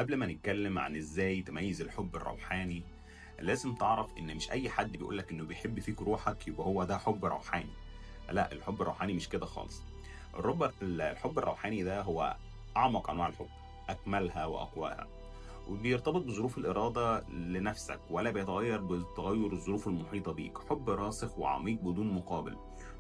قبل ما نتكلم عن ازاي تميز الحب الروحاني، لازم تعرف ان مش اي حد بيقولك انه بيحب فيك روحك يبقى هو ده حب روحاني. لا، الحب الروحاني مش كده خالص. الحب الروحاني ده هو اعمق انواع الحب، اكملها واقواها، وبيرتبط بظروف الإرادة لنفسك ولا بيتغير بتغير الظروف المحيطة بيك. حب راسخ وعميق بدون مقابل،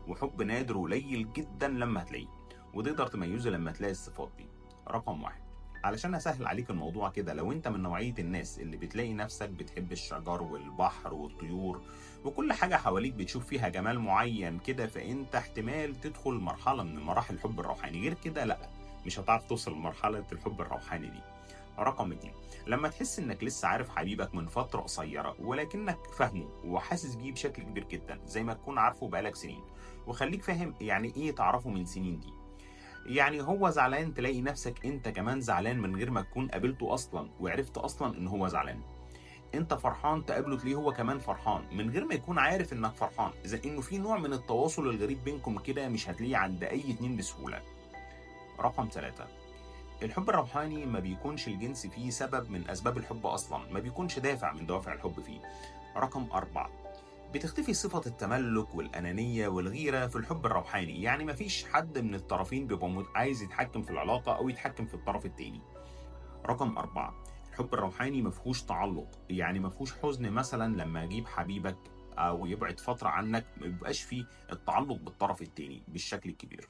وحب نادر وقليل جدا لما هتلاقيه، وتقدر تميزه لما تلاقي الصفات دي. رقم واحد، علشان أسهل عليك الموضوع كده، لو انت من نوعية الناس اللي بتلاقي نفسك بتحب الشجر والبحر والطيور وكل حاجة حواليك بتشوف فيها جمال معين كده، فانت احتمال تدخل مرحلة من مراحل الحب الروحاني. غير كده لا، مش هتعرف توصل لمرحلة الحب الروحاني دي. رقم اتنين، لما تحس انك لسه عارف حبيبك من فترة قصيرة ولكنك فاهمه وحاسس بيه بشكل كبير جدا زي ما تكون عارفه بقالك سنين. وخليك فاهم يعني ايه تعرفه من سنين دي. يعني هو زعلان تلاقي نفسك انت كمان زعلان من غير ما تكون قابلته اصلا وعرفت اصلا ان هو زعلان. انت فرحان تقابله تلاقيه هو كمان فرحان من غير ما يكون عارف انك فرحان، زي انه في نوع من التواصل الغريب بينكم كده مش هتلاقيه عند اي اتنين بسهولة. رقم ثلاثة، الحب الروحاني ما بيكونش الجنس فيه سبب من أسباب الحب أصلا، ما بيكونش دافع من دوافع الحب فيه. رقم أربعة، بتختفي صفة التملك والأنانية والغيرة في الحب الروحاني، يعني مفيش حد من الطرفين بيبقى عايز يتحكم في العلاقة أو يتحكم في الطرف التاني. رقم أربعة، الحب الروحاني مفهوش تعلق، يعني مفهوش حزن مثلا لما أجيب حبيبك أو يبعد فترة عنك، مبيبقاش فيه التعلق بالطرف التاني بالشكل الكبير.